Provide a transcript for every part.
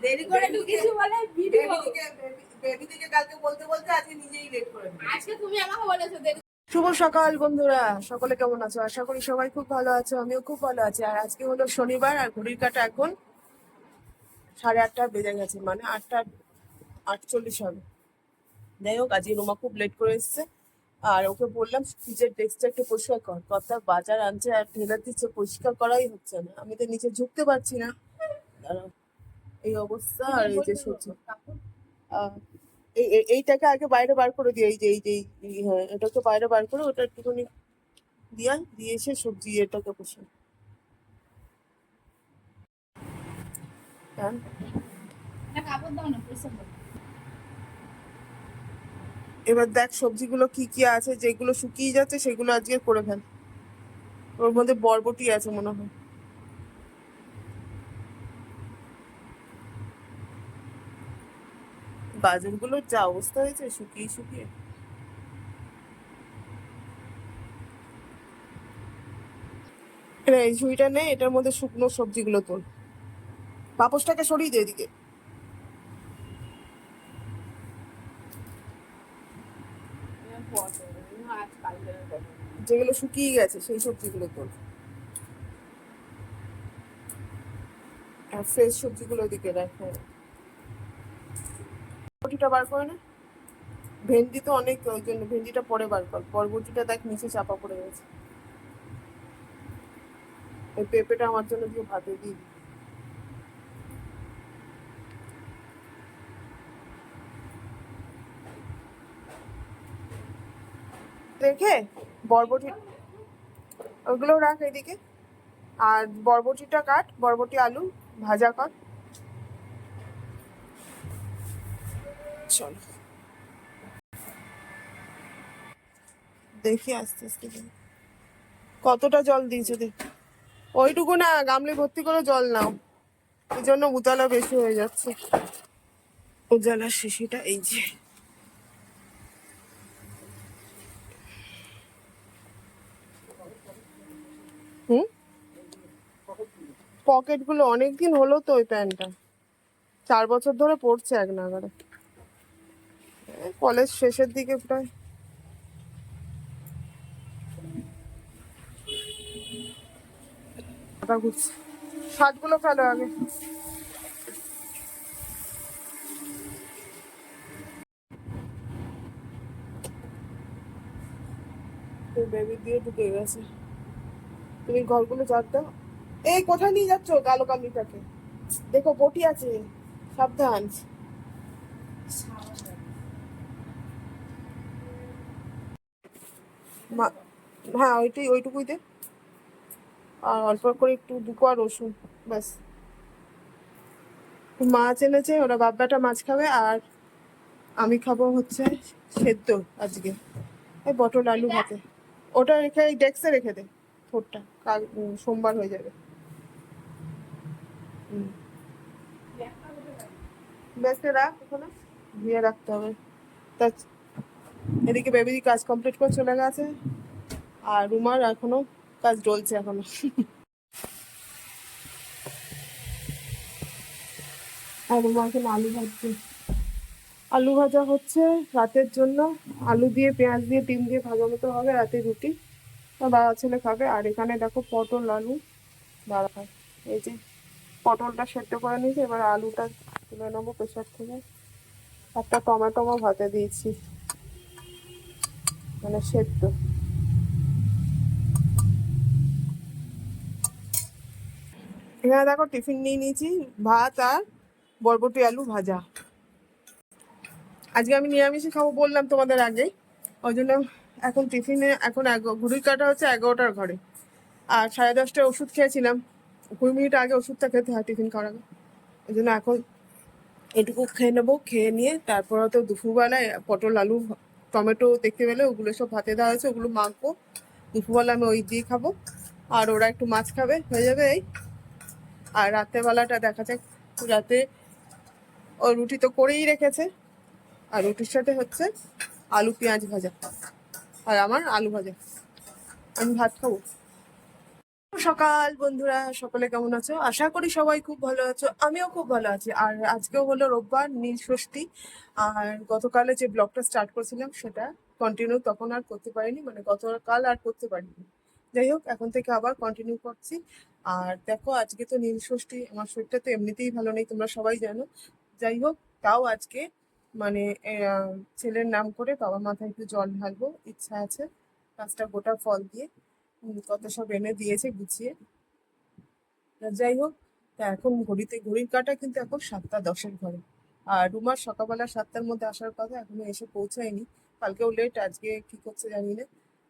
দেরি করে ঢুকেছি বলে বেবি থেকে কালকে বলতে বলতে আজকে নিজেই লেট করে আজকে তুমি আমাকে বলেছো দেরি। শুভ সকাল বন্ধুরা, সকলে কেমন আছো? আশা করি সবাই খুব ভালো আছো, আমিও খুব ভালো আছি। আর আজকে হলো শনিবার, আর ঘড়ির কাঁটা এখন 8:30 বেজে গেছে, মানে 8:48 হবে। যাই হোক, আজকে রোমা খুব লেট করে এসছে, আর ওকে বললাম ফ্রিজের ডেস্কটা একটু পরিষ্কার কর। কথা বাজার আনছে আর ঢেলার দিচ্ছে, পরিষ্কার করাই হচ্ছে না। আমি তো নিচে ঝুঁকতে পারছি না, এই অবস্থা। আর এই যে সবজি, এইটাকে আগে বাইরে বার করে দিই। হ্যাঁ, এটাকে বাইরে বার করে ওটা একটুখানি দিয়ে এসে সবজি এটাকে বসে। হ্যাঁ, এবার দেখ সবজিগুলো কি কি আছে, যেগুলো শুকিয়ে যাচ্ছে সেগুলো আজকে করে ফেল। ওর মধ্যে বরবটি আছে মনে হয়। গাজরগুলোর যা অবস্থা হয়েছে শুকিয়ে শুকিয়ে। এই ঝুড়িটা নেই, এটার মধ্যে শুকনো সবজিগুলো তোল। পাপোশটাকে সরিয়ে দে এদিকে। যেগুলো শুকিয়ে গেছে সেই সবজিগুলো তোল, আর ফ্রেশ সবজিগুলো ওদিকে রাখ। বরবটিটা বার করে না, ভেন্ডি তো অনেক, ওই জন্য ভেন্ডিটা পরে বার কর। বরবটিটা দেখ নিচে চাপা পড়ে গেছে। ওই পেঁপেটা আমার জন্য দিয়ে ভাতে দিই। রেখে বরবটি ওগুলো রাখ এদিকে, আর বরবটিটা কাট, বরবটি আলু ভাজা কর। চলো দেখি আস্তে আস্তে কতটা জল দিয়েছে দেখ। ওইটুকু না, গামলি ভর্তি করে জল নাও, এই জন্য উতলা বেশি হয়ে যাচ্ছে। উজালার শিশিটা এই যে। হুম, পকেট গুলো অনেকদিন হলো তো, ওই প্যান্টটা 4 বছর ধরে পড়ছে এক নাগারে, কলেজ শেষের দিকে প্রায়। শার্টগুলো ফেলো আগে। বেবি দিয়ে ঢুকে গেছে। তুমি ঘরগুলো ঝাড় দাও। এই কোথায় নিয়ে যাচ্ছ কালো কামিটাকে? দেখো বটি আছে, সাবধান। হ্যাঁ, ওইটুকুই দে, আর অল্প করে একটু 2 কোয়া রসুন, ব্যাস। মাছ এনেছে, ওরা বাপ বেটা মাছ খাবে, আর আমি খাবো হচ্ছে সেদ্ধ আজকে, এই পটল আলু ভাতে। ওটা রেখে এই ডেস্কে রেখে দে, থোরটা কাল সোমবার হয়ে যাবে। ডেস্কে রাখ, ওখানে ধুয়ে রাখতে হবে। তা এদিকে বেবি কাজ কমপ্লিট করে চলে গেছে, আর রুমার এখনো কাজ চলছে এখনো। আর রুমা এখন আলু ভাজা হচ্ছে রাতের জন্য। আলু দিয়ে পেঁয়াজ দিয়ে ডিম দিয়ে ভাজা মতো হবে রাতে রুটি, বাবা ছেলে খাবে। আর এখানে দেখো পটল আলু দাঁড়া খায়। এই যে পটলটা সেদ্ধ করে নিয়েছি, এবার আলুটা তুলে নেবো প্রেশার থেকে। একটা টমেটো ভাতে দিয়েছি, মানে সেদ্ধ। এখানে দেখো টিফিন নিয়ে নিয়েছি, ভাত আর বরবটি আলু ভাজা। আজকে আমি নিরামিষই খাবো বললাম তোমাদের আগে, ওই জন্য এখন টিফিনে এখন ঘড়ির কাঁটা হচ্ছে 11টার ঘরে। আর 10:30টায় ওষুধ খেয়েছিলাম, 20 মিনিট আগে ওষুধটা খেতে হয় টিফিন করার আগে। ওই জন্য এখন এটুকু খেয়ে নেবো, খেয়ে নিয়ে তারপর তো দুপুরবেলায় পটল আলু টমেটো দেখতে পেলে ওগুলো সব ভাতে দেওয়া হয়েছে, ওগুলো মাখবো। দুপুরবেলা আমি ওই দিয়ে খাবো, আর ওরা একটু মাছ খাবে, হয়ে যাবে এই। আর রাত্রেবেলাটা দেখা যাক, রাতে ও রুটি তো করেই রেখেছে, আর রুটির সাথে হচ্ছে আলু পেঁয়াজ ভাজা, আর আমার আলু ভাজা। আমি ভাত খাবো। সকাল বন্ধুরা, সকলে কেমন আছো? আশা করি সবাই খুব ভালো আছো, আমিও খুব ভালো আছি। আর আজকেও হলো রোববার, নীল ষষ্ঠী। আর গতকালে যে ব্লগটা স্টার্ট করেছিলাম সেটা কন্টিনিউ তখন আর করতে পারিনি, মানে গতকাল আর করতে পারিনি। যাই হোক, এখন থেকে আবার কন্টিনিউ করছি। আর দেখো, আজকে তো নীল ষষ্ঠী, আমার শরীরটা তো এমনিতেই ভালো নেই, তোমরা সবাই জানো। যাই হোক, তাও আজকে মানে ছেলের নাম করে বাবা মাথায় একটু জল ঢালবো, ইচ্ছা আছে। 5টা গোটা ফল দিয়ে কত সব এনে দিয়েছে গুছিয়ে। যাই হোক, তা এখন ঘড়ির কাঁটা কিন্তু এখন 7টা 10-এর ঘরে। আর রুমার সকালবেলা 7টার মধ্যে আসার কথা, এখনো এসে পৌঁছায়নি। কালকেও লেট, আজকে কি করছে জানি না।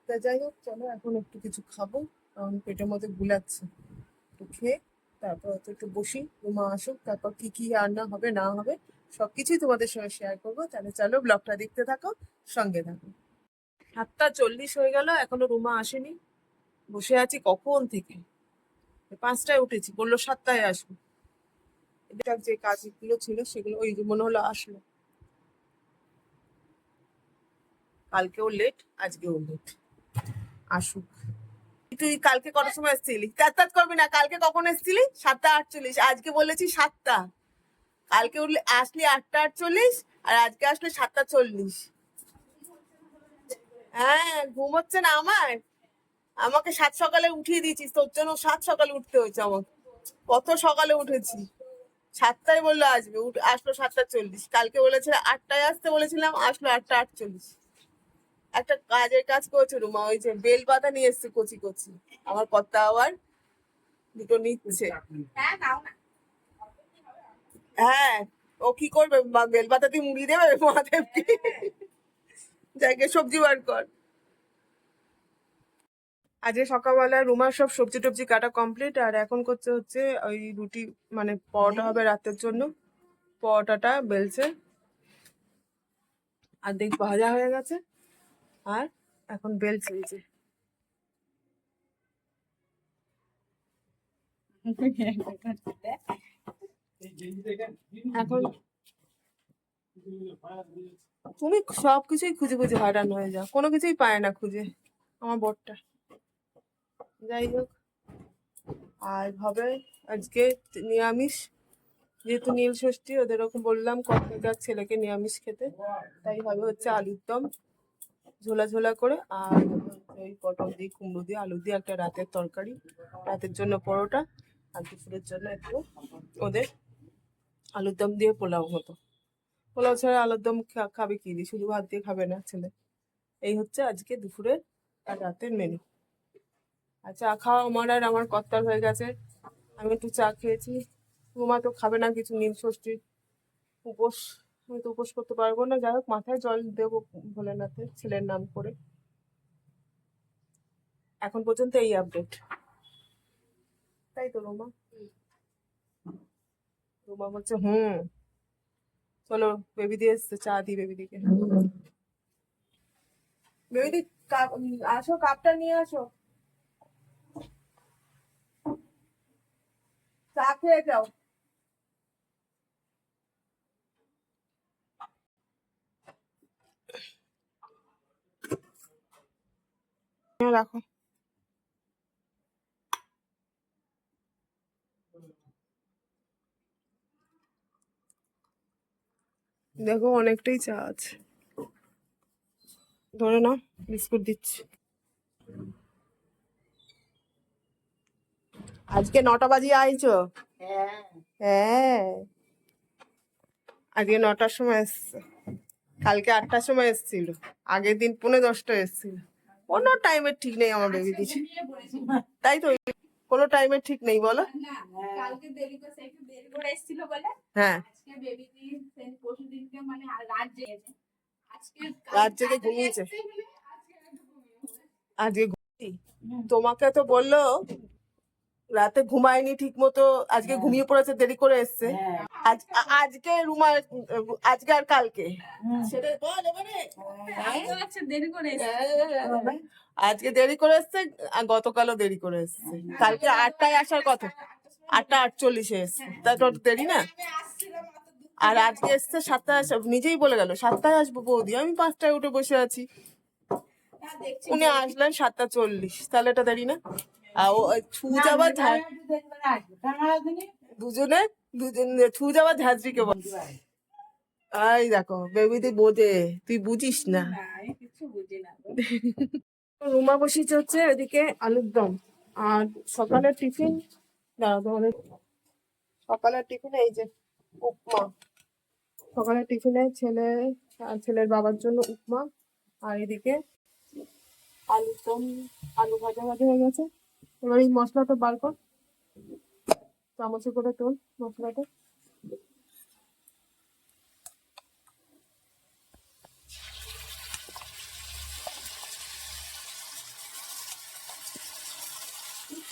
তা যাই হোক, চলো এখন একটু কিছু খাবো, কারণ পেটের মধ্যে গুলাচ্ছে। একটু খেয়ে তারপর হয়তো একটু বসি, রুমা আসুক, তারপর কি কি রান্না হবে না হবে সবকিছুই তোমাদের সঙ্গে শেয়ার করবো। তাহলে চলো ব্লগটা দেখতে থাকো, সঙ্গে থাকো। 7টা 40 হয়ে গেল, এখনো রুমা আসেনি। বসে আছি কখন থেকে, 5টায় উঠেছি, বললো 7টায় আসবো। এটা যে কাজগুলো ছিল সেগুলো ওই যে মনে হলো আসলো। কালকেও লেট, আজকেও লেট, আসুক। তুই কালকে কটার সময় এসেছিলি? তাত করবি না, কালকে কখন এসেছিলি? 7টা 48, আজকে বলেছি 7টা। কালকে উঠলে আসলি 8টা 48, আর আজকে আসলে 7টা 40। হ্যাঁ, ঘুম হচ্ছে না আমার। আমাকে 7 সকালে উঠিয়ে দিয়েছিস, তোর জন্য 7 সকালে উঠতে হয়েছে আমার। কত সকালে উঠেছি। 7টায় বললো আসবে, আসলো 7টা 40। কালকে বলেছিল 8টায় আসতে, বলেছিলাম, আসলো 8টা 48। একটা কাজের কাজ করেছে রুমা, ওই যে বেল পাতা নিয়ে এসছে কচি কচি। আমার কর্তা আবার দুটো নিচ্ছে। হ্যাঁ, ও কি করবে, বেল পাতা দিয়ে মুড়ি দেবে মহাদেবকে? যাকে সবজি বার কর। আজকে সকালবেলা রুমার সব সবজি টবজি কাটা কমপ্লিট, আর এখন করছে হচ্ছে ওই রুটি, মানে পরোটা হবে রাতের জন্য। পরোটাটা বেলছে, আর দেখ ভাজা হয়ে গেছে। আর এখন বেলছে এই যে। এখন তুমি সবকিছুই খুঁজে খুঁজে হয়রান হয়ে যাও, কোনো কিছুই পায় না খুঁজে আমার বরটা। যাই হোক, আর হবে আজকে নিরামিষ, যেহেতু নীল ষষ্ঠী, ওদের ওকে বললাম কর্তার ছেলেকে নিরামিষ খেতে, তাই হবে হচ্ছে আলুর দম ঝোলা ঝোলা করে, আর ওই পটল দিয়ে কুমড়ো দিয়ে আলু দিয়ে একটা রাতের তরকারি, রাতের জন্য পরোটা, আর দুপুরের জন্য একটু ওদের আলুর দম দিয়ে পোলাও মতো। পোলাও ছাড়া আলুর দম খাবে কি দিয়ে, শুধু ভাত দিয়ে খাবে না ছেলে। এই হচ্ছে আজকে দুপুরের আর রাতের মেনু। আর চা খাওয়া আমার আর আমার কর্তার হয়ে গেছে, আমি একটু চা খেয়েছি। রুমা তো খাবে না কিছু, নীল ষষ্ঠীর উপোস, আমি তো উপোস করতে পারবো না। যাই হোক, মাথায় জল দেবো ভোলেনাথের ছেলের নাম করে। এখন পর্যন্ত এই আপডেট, তাই তো রুমা? রুমা বলছে চলো, বেবি দিয়ে এসছে, চা দি বেবি দিকে। বেবি দি, আসো, কাপটা নিয়ে আসো, চা খেয়ে যাও। রাখো। দেখো, অনেকটাই চা আছে, ধরে নাও, বিস্কুট দিচ্ছি। আজকে 9টা বাজিয়ে আইছো? হ্যাঁ, আজকে 9টার সময় এসছে, কালকে 8টার সময় এসছিল, আগের দিন 9:45 এসছিল। কোনো টাইমের ঠিক নেই আমার বেবি দিচ্ছে, তাই তো, কোনো টাইমের ঠিক নেই বলো। হ্যাঁ, রাত জেগে ঘুমিয়েছে আজকে। তোমাকে তো বললো রাতে ঘুমায়নি ঠিক মতো, আজকে ঘুমিয়ে পড়েছে, দেরি করে এসছে। আজকে রুমা, আজকে আর কালকে সেটা বল এবারে। আজকে দেরি করে এসছে, আর গতকালও দেরি করে এসছে। কালকে 8টায় আসার কথা, 8টা 48 এসছে, তারপর দেরি না। আর আজকে এসছে 7টায়, নিজেই বলে গেল 7টায় আসবো বৌদি, আমি 5টায় উঠে বসে আছি। উনি আসলেন 7:40, তাহলে এটা দেরি না। আর ছুঁচ আবার দুজনে ছুঁচ আবার ঝাঁঝরিকে বল। এই দেখো বেবিতে বোঝে, তুই বুঝিস না। রুমা বসিয়েছে হচ্ছে এদিকে আলুর দম। আর সকালের টিফিন, দাঁড়াও তোমাদের সকালের টিফিনে এই যে উপমা। সকালের টিফিনে ছেলে আর ছেলের বাবার জন্য উপমা। আর এদিকে আলুর দম, আলু ভাজা ভাজা হয়ে গেছে। এবার এই মশলাটা বার কর, চামচে করে তোল মশলাটা।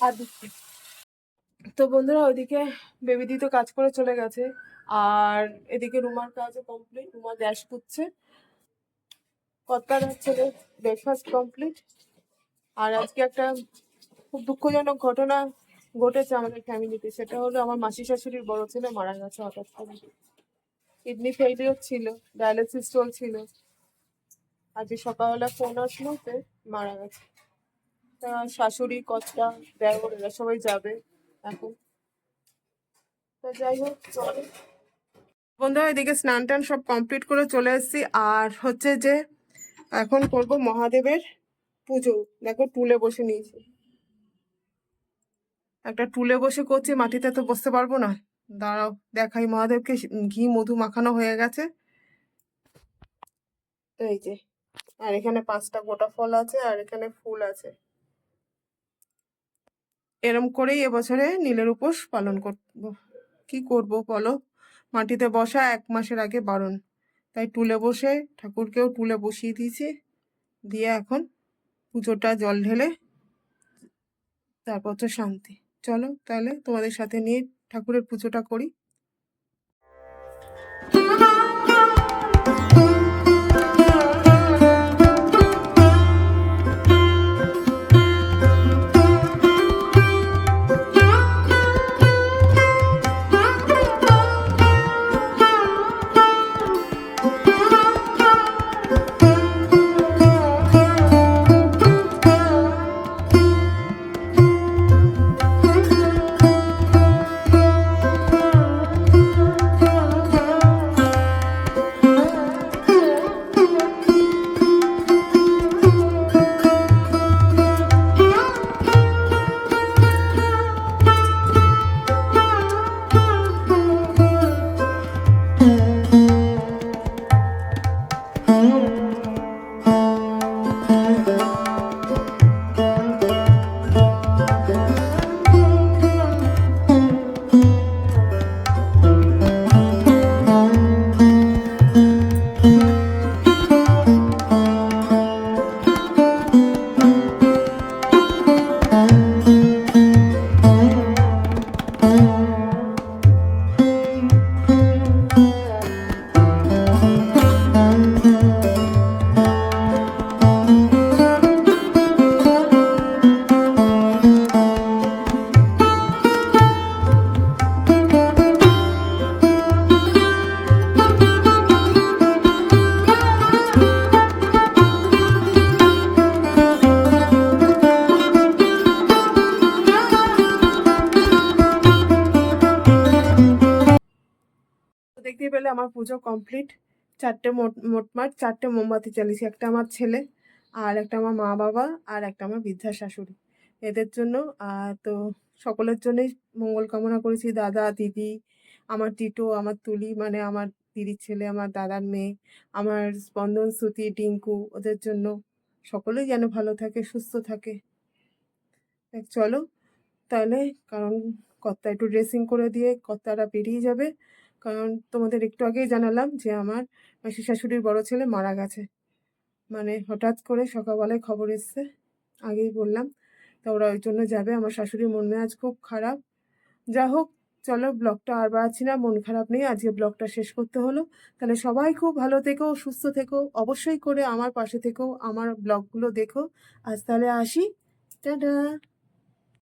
আর দিচ্ছি। তো বন্ধুরা ওইদিকে বেবিদি তো কাজ করে চলে গেছে, আর এদিকে রুমার কাজও কমপ্লিট। রুমা গ্যাস পুচ্ছে, কর্তার হচ্ছে ব্রেকফাস্ট কমপ্লিট। আর আজকে একটা খুব দুঃখজনক ঘটনা ঘটেছে আমাদের ফ্যামিলিতে। সেটা হলো আমার মাসি শাশুড়ির বড় ছেলে মারা গেছে হঠাৎ করে। কিডনি ফেইলিওর ছিল, ডায়ালিসিস চলছিল। আজকে সকালবেলা ফোন আসলো যে মারা গেছে। তা শাশুড়ি, কর্তা, দেওর এরা সবাই যাবে এখন। তা যাই হোক, চলো বন্ধুরা এদিকে স্নান টান সব কমপ্লিট করে চলে এসেছি। আর হচ্ছে যে এখন করব মহাদেবের পুজো। দেখো টুলে বসে নিয়েছি, একটা টুলে বসে করছি, মাটিতে তো বসতে পারবো না। দাঁড়াও দেখাই, মহাদেবকে ঘি মধু মাখানো হয়ে গেছে এই যে। আর এখানে 5টা গোটা ফল আছে, আর এখানে ফুল আছে। এরম করেই এবছরে নীলের উপোস পালন করব। কি করব বলো, মাটিতে বসা 1 মাসের আগে বারণ। তাই টুলে বসে ঠাকুরকেও টুলে বসিয়ে দিয়েছি, দিয়ে এখন পুজোটা জল ঢেলে তারপর তো শান্তি। চলো তাহলে তোমাদের সাথে নিয়ে ঠাকুরের পুজোটা করি। দেখতেই পেলে আমার পুজো কমপ্লিট। মোটমাট 4টে মোমবাতি জ্বালিয়েছি, একটা আমার ছেলে, আর একটা আমার মা বাবা, আর একটা আমার বৃদ্ধা শাশুড়ি, এদের জন্য। তো সকলের জন্যই মঙ্গল কামনা করেছি। দাদা, দিদি, আমার টিটো, আমার তুলি মানে আমার দিদির ছেলে, আমার দাদার মেয়ে, আমার স্পন্দন, শ্রুতি, টিঙ্কু, ওদের জন্য সকলেই যেন ভালো থাকে, সুস্থ থাকে। চলো তাহলে, কারণ কর্তা একটু ড্রেসিং করে দিয়ে কর্তারা বেরিয়ে যাবে। কারণ তোমাদের একটু আগেই জানালাম যে আমার মাসি শাশুড়ির বড় ছেলে মারা গেছে। মানে হঠাৎ করে সকালবেলায় খবর এসছে, আগেই বললাম। তা ওরা ওই জন্য যাবে। আমার শাশুড়ির মন মেজাজ খুব খারাপ। যা হোক, চলো ব্লগটা আর বাড়াচ্ছি না, মন খারাপ নেই, আজকে ব্লগটা শেষ করতে হলো। তাহলে সবাই খুব ভালো থেকো, সুস্থ থেকো, অবশ্যই করে আমার পাশে থেকো, আমার ব্লগগুলো দেখো। আজ তাহলে আসি, টাটা।